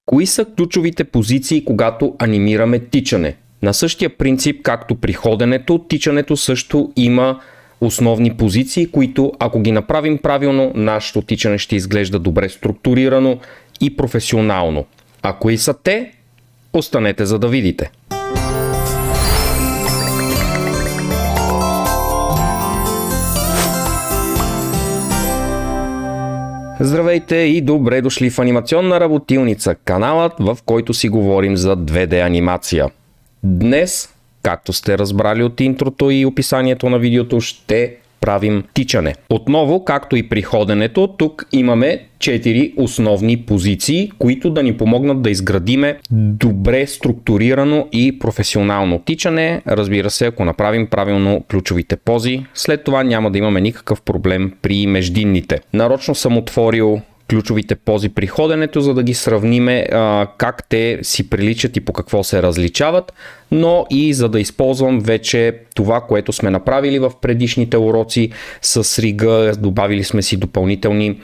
Кои са ключовите позиции, когато анимираме тичане? На същия принцип, както при ходенето, тичането също има основни позиции, които ако ги направим правилно, нашето тичане ще изглежда добре структурирано и професионално. А кои са те? Останете за да видите. Здравейте и добре дошли в Анимационна работилница, каналът, в който си говорим за 2D анимация. Днес, както сте разбрали от интрото и описанието на видеото, ще правим тичане. Отново, както и при ходенето, тук имаме 4 основни позиции, които да ни помогнат да изградиме добре структурирано и професионално тичане. Разбира се, ако направим правилно ключовите пози, след това няма да имаме никакъв проблем при междинните. Нарочно съм отворил ключовите пози при ходенето, за да ги сравниме как те си приличат и по какво се различават, но и за да използвам вече това, което сме направили в предишните уроци с рига, добавили сме си допълнителни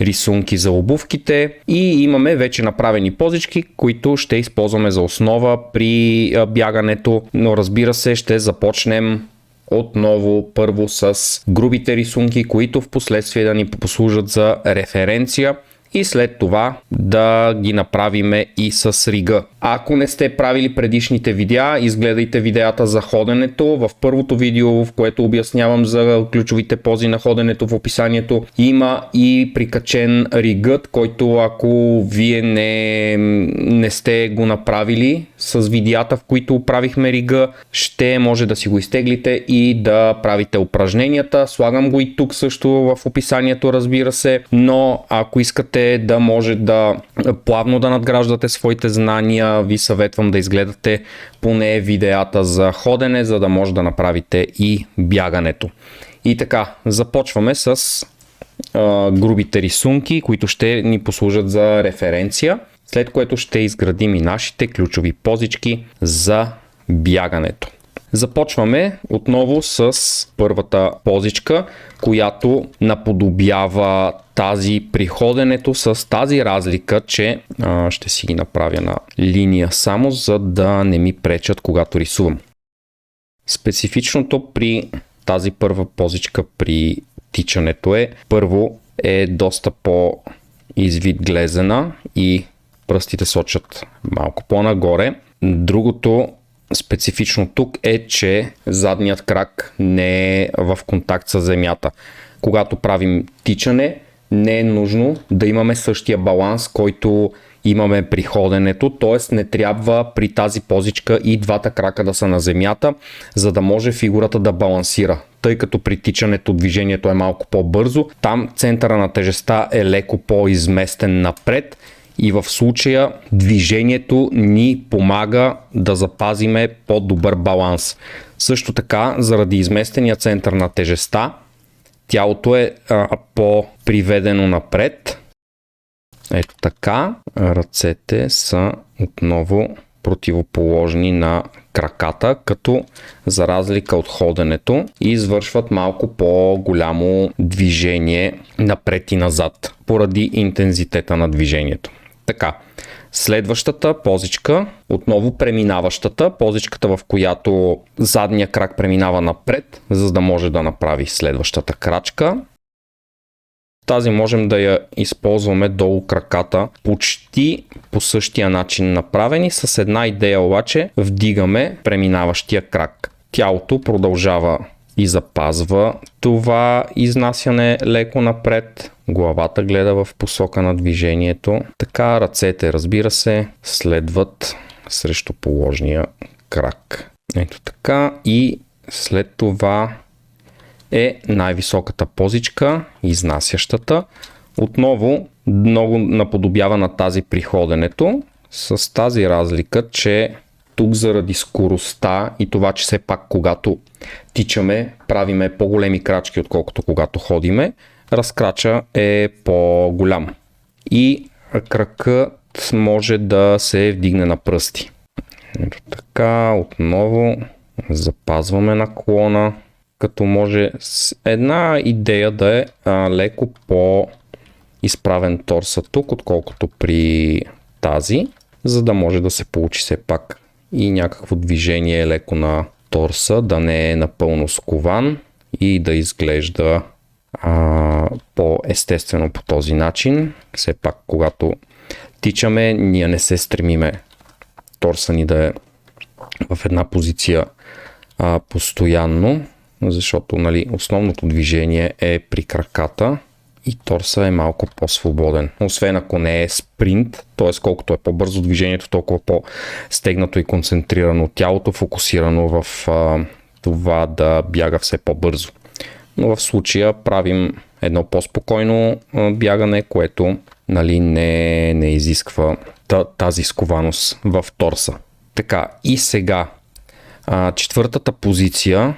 рисунки за обувките и имаме вече направени позички, които ще използваме за основа при бягането, но разбира се ще започнем отново първо с грубите рисунки, които в последствие да ни послужат за референция и след това да ги направиме и с рига. Ако не сте правили предишните видеа, изгледайте видеята за ходенето. В първото видео, в което обяснявам за ключовите пози на ходенето, в описанието има и прикачен ригът, който ако вие не сте го направили с видеята, в които правихме рига, ще може да си го изтеглите и да правите упражненията. Слагам го и тук също в описанието, разбира се, но ако искате да може да плавно да надграждате своите знания, ви съветвам да изгледате поне видеята за ходене, за да може да направите и бягането. И така, започваме с грубите рисунки, които ще ни послужат за референция, след което ще изградим и нашите ключови позички за бягането. Започваме отново с първата позичка, която наподобява тази при ходенето с тази разлика, че ще си ги направя на линия само, за да не ми пречат когато рисувам. Специфичното при тази първа позичка при тичането първо е доста по-извит глезена и пръстите сочат малко по-нагоре. Другото специфично тук е, че задният крак не е в контакт с земята. Когато правим тичане, не е нужно да имаме същия баланс, който имаме при ходенето, т.е. не трябва при тази позичка и двата крака да са на земята, за да може фигурата да балансира. Тъй като при тичането движението е малко по-бързо, там центъра на тежестта е леко по-изместен напред и в случая движението ни помага да запазиме по-добър баланс. Също така, заради изместения център на тежестта, тялото е по-приведено напред. Ето така, ръцете са отново противоположни на краката, като за разлика от ходенето извършват малко по-голямо движение напред и назад, поради интензитета на движението. Така, следващата позичка, отново преминаващата, позичката, в която задния крак преминава напред, за да може да направи следващата крачка. Тази можем да я използваме долу краката почти по същия начин направени, с една идея обаче: вдигаме преминаващия крак. Тялото продължава и запазва това изнасяне леко напред. Главата гледа в посока на движението. Така ръцете, разбира се, следват срещу положния крак. Ето така, и след това е най-високата позичка, изнасящата. Отново много наподобява на тази при ходенето, с тази разлика, че тук заради скоростта и това, че все пак когато тичаме, правиме по-големи крачки, отколкото когато ходиме, разкрача е по-голям. И кракът може да се вдигне на пръсти. Ето така, отново запазваме наклона, като може с една идея да е леко по-изправен торса тук, отколкото при тази, за да може да се получи все пак и някакво движение леко на торса, да не е напълно скован и да изглежда по-естествено по този начин. Все пак, когато тичаме, ние не се стремиме торса ни да е в една позиция постоянно, защото основното движение е при краката и торса е малко по-свободен. Освен ако не е спринт, т.е. колкото е по-бързо движението, толкова по-стегнато и концентрирано тялото, фокусирано в това да бяга все по-бързо. Но в случая правим едно по-спокойно бягане, което не изисква тази скованост в торса. Така, и сега четвъртата позиция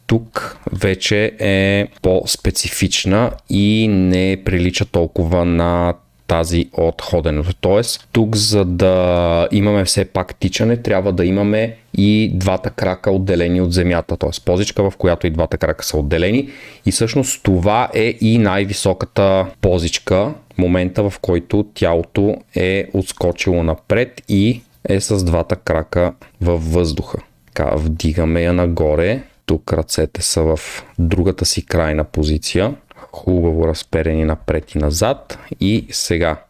тук вече е по-специфична и не прилича толкова на тази от ходенето. Тоест, тук за да имаме все пак тичане, трябва да имаме и двата крака отделени от земята. Т.е. позичка, в която и двата крака са отделени. И всъщност това е и най-високата позичка, момента в който тялото е отскочило напред и е с двата крака във въздуха. Така, вдигаме я нагоре. Тук ръцете са в другата си крайна позиция. Хубаво разперени напред и назад. И сега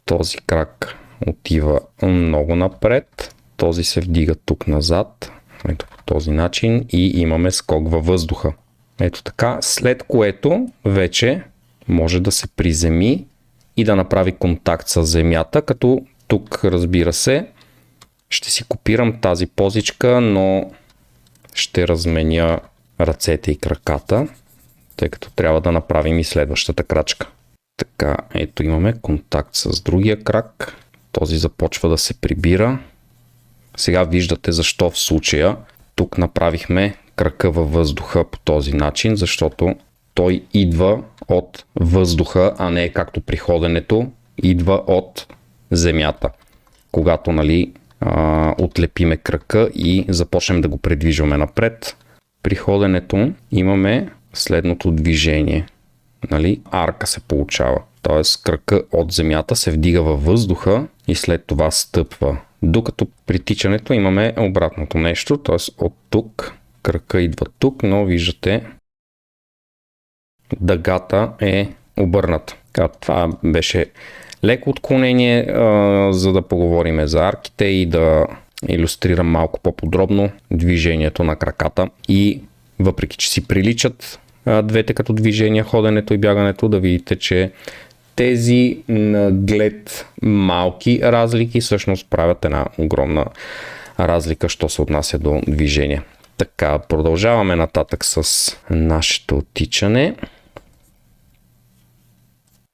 този крак отива много напред. Този се вдига тук назад. Ето по този начин. И имаме скок във въздуха. Ето така. След което вече може да се приземи и да направи контакт с земята, като тук, разбира се, ще си копирам тази позичка, но ще разменя ръцете и краката, тъй като трябва да направим и следващата крачка. Така, ето имаме контакт с другия крак. Този започва да се прибира. Сега виждате защо в случая тук направихме крака във въздуха по този начин, защото той идва от въздуха, а не както при ходенето, идва от земята. Когато отлепиме крака и започнем да го предвижваме напред, при ходенето имаме следното движение. Арка се получава. Т.е. крака от земята се вдига във въздуха и след това стъпва. Докато при тичането имаме обратното нещо, т.е. от тук крака идва тук, но виждате дъгата е обърната. Това беше леко отклонение, за да поговорим за арките и да илюстрирам малко по-подробно движението на краката. И въпреки че си приличат двете като движения, ходенето и бягането, да видите, че тези наглед малки разлики всъщност правят една огромна разлика, що се отнася до движение. Така, продължаваме нататък с нашето тичане.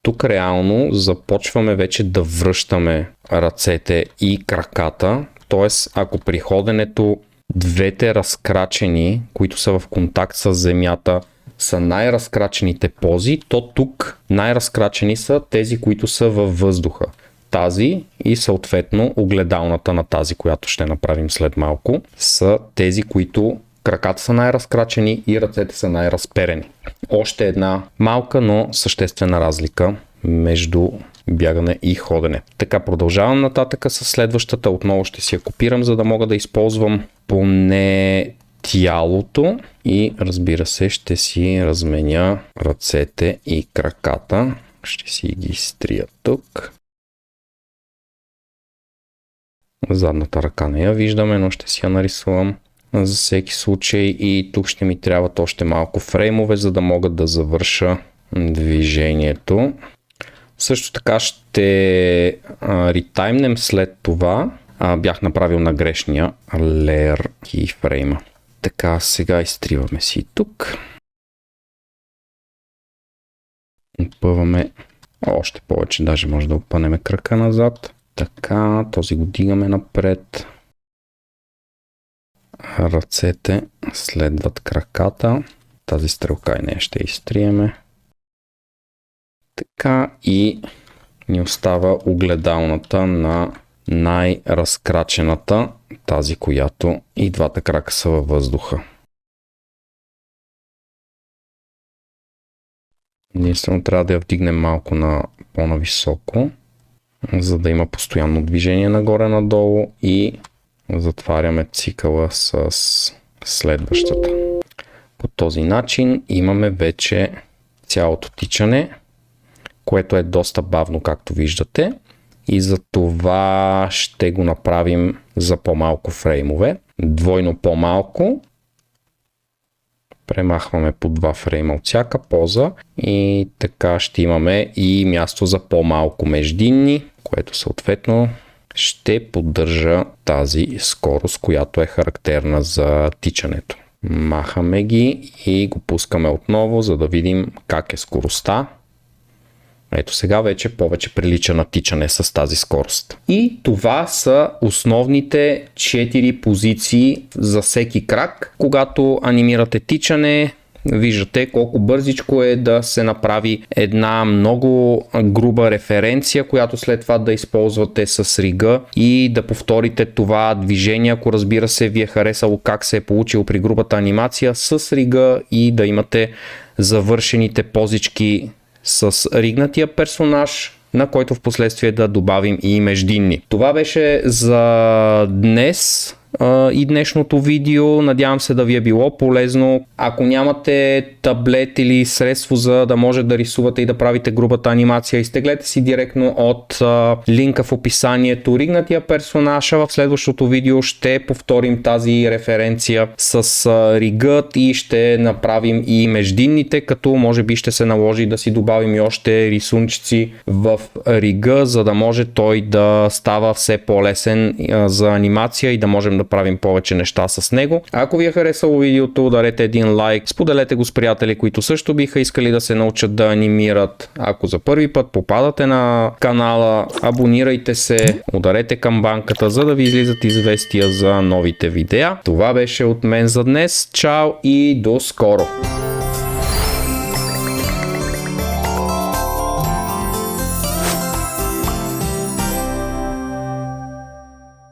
Тук реално започваме вече да връщаме ръцете и краката, т.е. ако при ходенето двете разкрачени, които са в контакт с земята, са най-разкрачените пози, то тук най-разкрачени са тези, които са във въздуха. Тази и съответно огледалната на тази, която ще направим след малко, са тези, които краката са най-разкрачени и ръцете са най-разперени. Още една малка, но съществена разлика между бягане и ходене. Така, продължавам нататък с следващата. Отново ще си я копирам, за да мога да използвам поне тялото и разбира се ще си разменя ръцете и краката. Ще си ги изтрия тук. Задната ръка не я виждаме, но ще си я нарисувам за всеки случай и тук ще ми трябват още малко фреймове, за да мога да завърша движението. Също така ще ретаймнем след това. Бях направил на грешния layer keyframe. Така, сега изтриваме си тук. Опъваме още повече, даже може да опънем крака назад. Така, този го дигаме напред. Ръцете следват краката. Тази стрелка и нея ще изтриеме. Така и ни остава огледалната на най-разкрачената, тази, която и двата крака са във въздуха. Единствено трябва да я вдигнем малко по-нависоко, за да има постоянно движение нагоре-надолу и затваряме цикъла с следващата. По този начин имаме вече цялото тичане, което е доста бавно, както виждате, и за това ще го направим за по-малко фреймове. Двойно по-малко. Премахваме по 2 фрейма от всяка поза и така ще имаме и място за по-малко междинни, което съответно ще поддържа тази скорост, която е характерна за тичането. Махаме ги и го пускаме отново, за да видим как е скоростта. Ето сега вече повече прилича на тичане с тази скорост. И това са основните 4 позиции за всеки крак. Когато анимирате тичане, виждате колко бързичко е да се направи една много груба референция, която след това да използвате с рига и да повторите това движение, ако разбира се ви е харесало как се е получил при грубата анимация с рига и да имате завършените позички с ригнатия персонаж, на който в последствие да добавим и междинни. Това беше за днес и днешното видео. Надявам се да ви е било полезно. Ако нямате таблет или средство за да може да рисувате и да правите грубата анимация, изтеглете си директно от линка в описанието ригнатия персонаж. В следващото видео ще повторим тази референция с ригът и ще направим и междинните, като може би ще се наложи да си добавим и още рисунчици в рига, за да може той да става все по-лесен за анимация и да можем да правим повече неща с него. Ако ви е харесало видеото, ударете един лайк, споделете го с приятели, които също биха искали да се научат да анимират. Ако за първи път попадате на канала, абонирайте се, ударете камбанката, за да ви излизат известия за новите видеа. Това беше от мен за днес. Чао и до скоро!